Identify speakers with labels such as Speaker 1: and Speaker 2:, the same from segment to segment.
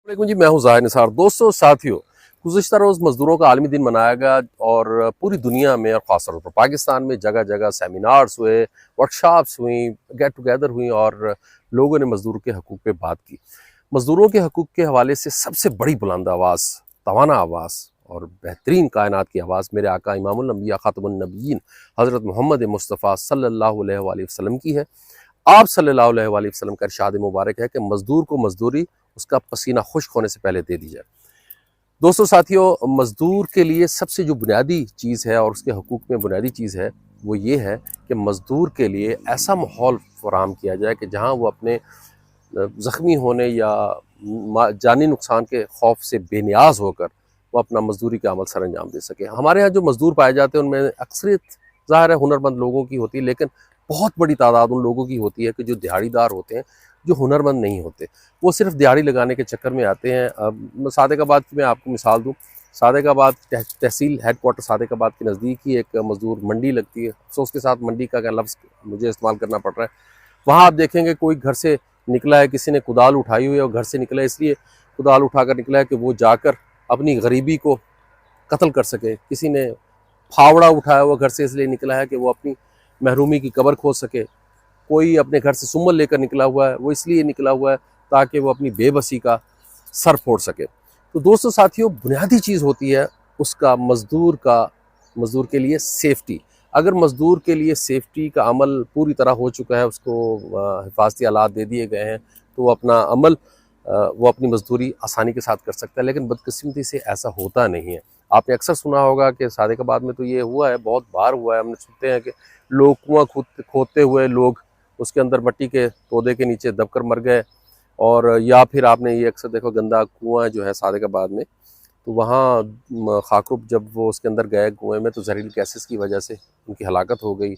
Speaker 1: वालेकुम जी, मैं हूं ज़ाहिर निसार। दोस्तों साथियों, गुज़िश्ता रोज़ मज़दूरों का आलमी दिन मनाया गया और पूरी दुनिया में और ख़ास तौर पर पाकिस्तान में जगह जगह सेमिनार्स हुए, वर्कशॉप्स हुई, गेट टुगेदर हुई और लोगों ने मज़दूरों के हकूक़ पे बात की। मज़दूरों के हकूक़ के हवाले से सबसे बड़ी बुलंद आवाज़, तवाना आवाज़ और बेहतरीन कायनात की आवाज़ मेरे आका इमामुल अंबिया खातमुन नबिय्यीन हज़रत मोहम्मद मुस्तफ़ा सल्लल्लाहु अलैहि वसल्लम की है। आप सल्लल्लाहु अलैहि वसल्लम का इरशाद मुबारक है कि मज़दूर को मज़दूरी उसका पसीना खुश्क होने से पहले दे दी जाए। दोस्तों साथियों, मज़दूर के लिए सबसे जो बुनियादी चीज़ है और उसके हकूक़ में बुनियादी चीज़ है वो ये है कि मज़दूर के लिए ऐसा माहौल फ़राहम किया जाए कि जहाँ वो अपने ज़ख्मी होने या जानी नुकसान के खौफ से बेनियाज होकर वो अपना मज़दूरी का अमल सर अंजाम दे सके। हमारे यहाँ जो मज़दूर पाए जाते हैं उनमें अक्सरियत ज़ाहिर है हुनरमंद लोगों की होती है, लेकिन बहुत बड़ी तादाद उन लोगों की होती है कि जो दिहाड़ीदार होते हैं, जो हुनरमंद नहीं होते। वो सिर्फ दिहाड़ी लगाने के चक्कर में आते हैं। अब सादिकाबाद की मैं आपको मिसाल दूँ, सादिकाबाद तहसील हेडक्वार्टर सादिकाबाद के नज़दीक ही एक मज़दूर मंडी लगती है। अफ़सोस के साथ मंडी का क्या लफ्ज़ मुझे इस्तेमाल करना पड़ रहा है। वहाँ आप देखेंगे कोई घर से निकला है, किसी ने कुदाल उठाई हुई है और घर से निकला है इसलिए कुदाल उठाकर निकला है कि वो जाकर अपनी गरीबी को कत्ल कर सके। किसी ने फावड़ा उठाया हुआ घर से इसलिए निकला है कि वो अपनी महरूमी की कब्र खोद सके। कोई अपने घर से सुम्बल लेकर निकला हुआ है, वो इसलिए निकला हुआ है ताकि वो अपनी बेबसी का सर फोड़ सके। तो दोस्तों साथियों, बुनियादी चीज़ होती है उसका मज़दूर के लिए सेफ्टी। अगर मज़दूर के लिए सेफ्टी का अमल पूरी तरह हो चुका है, उसको हिफाजती आलात दे दिए गए हैं, तो वो अपना अमल वो अपनी मज़दूरी आसानी के साथ कर सकता है। लेकिन बदकिस्मती से ऐसा होता नहीं है। आपने अक्सर सुना होगा कि सादिकाबाद में तो ये हुआ है, बहुत बार हुआ है, हमने सुनते हैं कि लोग कुआँ खोदते हुए लोग उसके अंदर मट्टी के तोदे के नीचे दबकर मर गए। और या फिर आपने ये अक्सर देखो गंदा कुआँ जो है सादिकाबाद में, तो वहाँ खाकरुब जब वो उसके अंदर गए कुएँ में तो जहरीली गैसेस की वजह से उनकी हलाकत हो गई।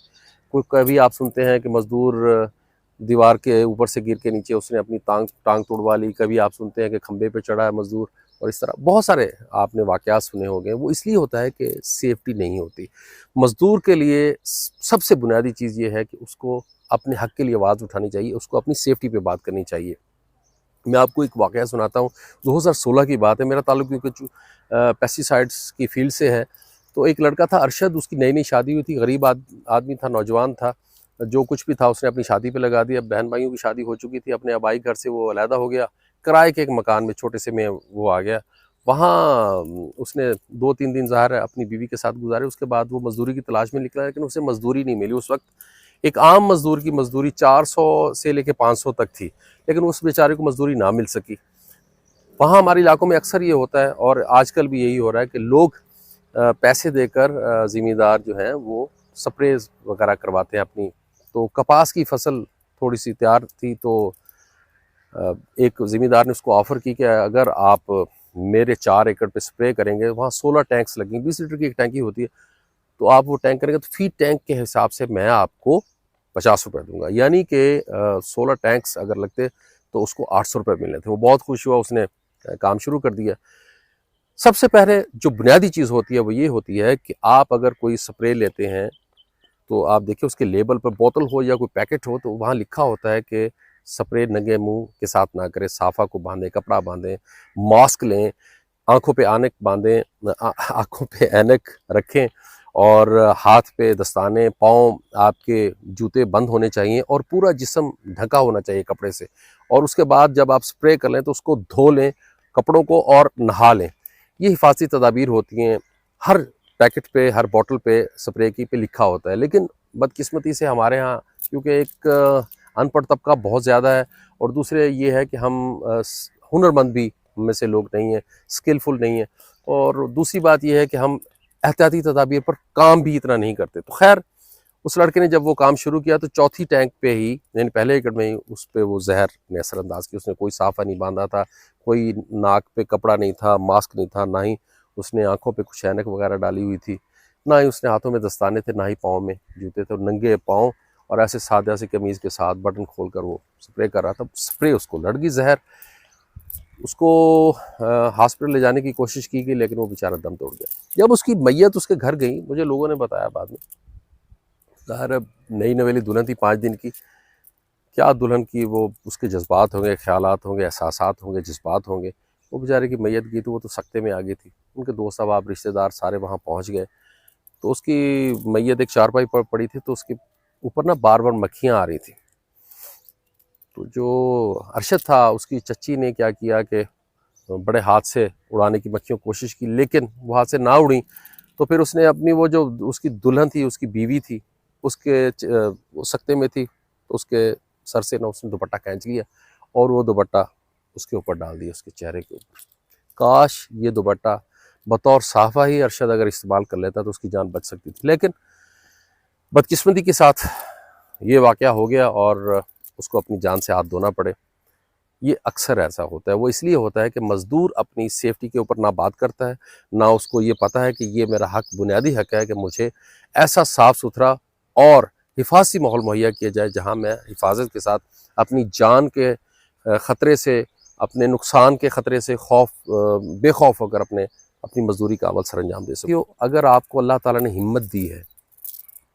Speaker 1: कोई कभी आप सुनते हैं कि मज़दूर दीवार के ऊपर से गिर के नीचे उसने अपनी टांग तुड़वा ली। कभी आप सुनते हैं कि खंबे पे चढ़ा है मज़दूर, और इस तरह बहुत सारे आपने वाक़यात सुने होंगे। वो इसलिए होता है कि सेफ्टी नहीं होती। मज़दूर के लिए सबसे बुनियादी चीज़ ये है कि उसको अपने हक़ के लिए आवाज़ उठानी चाहिए, उसको अपनी सेफ्टी पे बात करनी चाहिए। मैं आपको एक वाक़या सुनाता हूँ। 2016 की बात है, मेरा ताल्लुक क्योंकि पेस्टिसाइड्स की फ़ील्ड से है। तो एक लड़का था अरशद, उसकी नई-नई शादी हुई थी, गरीब आदमी था, नौजवान था। जो कुछ भी था उसने अपनी शादी पे लगा दिया। बहन-भाइयों की शादी हो चुकी थी, अपने आबाई घर से वो अलहदा हो गया। किराए के एक मकान में छोटे से में वो आ गया। वहाँ उसने 2-3 दिन ज़ाहिर है अपनी बीवी के साथ गुज़ारे। उसके बाद वो मज़दूरी की तलाश में निकला, लेकिन उसे मज़दूरी नहीं मिली। उस वक़्त एक आम मज़दूर की मज़दूरी 400 से लेके 500 तक थी, लेकिन उस बेचारे को मज़दूरी ना मिल सकी। वहाँ हमारे इलाकों में अक्सर ये होता है और आजकल भी यही हो रहा है कि लोग पैसे देकर ज़िमींदार जो हैं वो स्प्रेज़ वगैरह करवाते हैं अपनी। तो कपास की फसल थोड़ी-सी तैयार थी, तो एक ज़िमींदार ने उसको ऑफ़र की कि अगर आप मेरे 4 एकड़ पे स्प्रे करेंगे, वहाँ 16 टैंक्स लगेंगे, 20 लीटर की एक टैंकी होती है, तो आप वो टैंक करेंगे तो फी टैंक के हिसाब से मैं आपको ₹50 दूँगा। यानी कि 16 टैंक्स अगर लगते तो उसको ₹800 मिलने थे। वो बहुत खुश हुआ, उसने काम शुरू कर दिया। सबसे पहले जो बुनियादी चीज़ होती है वो ये होती है कि आप अगर कोई स्प्रे लेते हैं तो आप देखिए उसके लेबल पर, बोतल हो या कोई पैकेट हो, तो वहाँ लिखा होता है कि स्प्रे नंगे मुँह के साथ ना करें, साफ़ा को बाँधें, कपड़ा बाँधें, मास्क लें, आँखों पे ऐनक बाँधें, आँखों पे ऐनक रखें और हाथ पे दस्ताने, पाँव आपके जूते बंद होने चाहिए और पूरा जिस्म ढका होना चाहिए कपड़े से। और उसके बाद जब आप स्प्रे कर लें तो उसको धो लें कपड़ों को और नहा लें। ये हिफाज़ती तदाबीर होती हैं। हर पैकेट पे, हर बोतल पे स्प्रे की पे लिखा होता है, लेकिन बदकिस्मती से हमारे यहाँ क्योंकि एक अनपढ़ तबका बहुत ज़्यादा है और दूसरे ये है कि हम हुनरमंद भी हम में से लोग नहीं हैं, स्किलफुल नहीं हैं, और दूसरी बात ये है कि हम एहतियाती तदाबीर पर काम भी इतना नहीं करते। तो खैर उस लड़के ने जब वो काम शुरू किया तो चौथी टैंक पे ही, यानी पहले एकड़ में ही उस पे वो जहर ने असरअंदाज की। उसने कोई साफ़ा नहीं बांधा था, कोई नाक पे कपड़ा नहीं था, मास्क नहीं था, ना ही उसने आंखों पे कुछ ऐनक वगैरह डाली हुई थी, ना ही उसने हाथों में दस्ताने थे, ना ही पाँव में जूते थे, और नंगे पाँव और ऐसे सादा सी कमीज़ के साथ बटन खोल कर वो स्प्रे कर रहा था। स्प्रे उसको लड़ गई जहर। उसको हॉस्पिटल ले जाने की कोशिश की गई, लेकिन वो बेचारा दम तोड़ गया। जब उसकी मैयत उसके घर गई, मुझे लोगों ने बताया बाद में, ज़ाहिर है नई नवेली दुल्हन थी 5 दिन की, क्या दुल्हन की वो उसके जज्बात होंगे, ख्यालात होंगे, एहसासात होंगे, जज्बात होंगे। वो बेचारे की मैयत गई तो वो तो सकते में आ गई थी। उनके दोस्त अहबाब रिश्तेदार सारे वहाँ पहुँच गए, तो उसकी मैयत एक चारपाई पर पड़ी थी, तो उसके ऊपर ना बार बार मक्खियाँ आ रही थी। तो जो अरशद था उसकी चच्ची ने क्या किया कि बड़े हाथ से उड़ाने की मक्खियों की कोशिश की, लेकिन वो हाथ से ना उड़ी। तो फिर उसने अपनी वो जो उसकी दुल्हन थी, उसकी बीवी थी, उसके वो सकते में थी, तो उसके सर से ना उसने दुपट्टा खींच लिया और वो दुपट्टा उसके ऊपर डाल दिया, उसके चेहरे के ऊपर। काश ये दुपट्टा बतौर साफा ही अरशद अगर इस्तेमाल कर लेता तो उसकी जान बच सकती थी, लेकिन बदकिस्मती के साथ ये वाक़या हो गया और उसको अपनी जान से हाथ धोना पड़े। ये अक्सर ऐसा होता है। वो इसलिए होता है कि मज़दूर अपनी सेफ्टी के ऊपर ना बात करता है, ना उसको ये पता है कि ये मेरा हक, बुनियादी हक है कि मुझे ऐसा साफ़ सुथरा और हिफाज़ती माहौल मुहैया किया जाए जहाँ मैं हिफाजत के साथ अपनी जान के ख़तरे से, अपने नुकसान के ख़तरे से बेखौफ होकर अपनी मज़दूरी का अमल सरअंजाम दे सकूँ। अगर आपको अल्लाह ताला ने हिम्मत दी है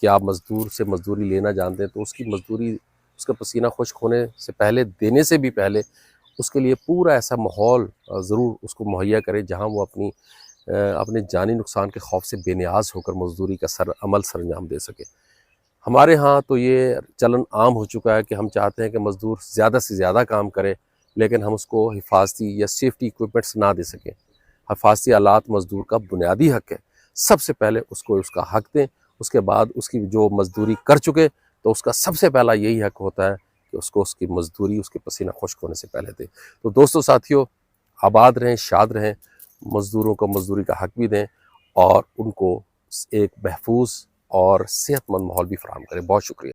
Speaker 1: कि आप मज़दूर से मज़दूरी लेना जानते हैं, तो उसकी मज़दूरी, उसका पसीना खुश्क होने से पहले, देने से भी पहले उसके लिए पूरा ऐसा माहौल ज़रूर उसको मुहैया करें जहाँ वो अपने जानी नुकसान के खौफ से बेनियाज होकर मज़दूरी का अमल सरअंजाम दे सके। हमारे यहाँ तो ये चलन आम हो चुका है कि हम चाहते हैं कि मज़दूर ज़्यादा से ज़्यादा काम करे, लेकिन हम उसको हिफाजती या सेफ्टी इक्विपमेंट्स ना दे सकें। हिफाजती आलात मज़दूर का बुनियादी हक है, सबसे पहले उसको उसका हक दें। उसके बाद उसकी जो मज़दूरी कर चुके तो उसका सबसे पहला यही हक होता है कि उसको उसकी मज़दूरी, उसके पसीना खुश्क होने से पहले दें। तो दोस्तों साथियों, आबाद रहें, शाद रहें, मज़दूरों को मज़दूरी का हक भी दें और उनको एक महफूज और सेहतमंद माहौल भी फराहम करें। बहुत शुक्रिया।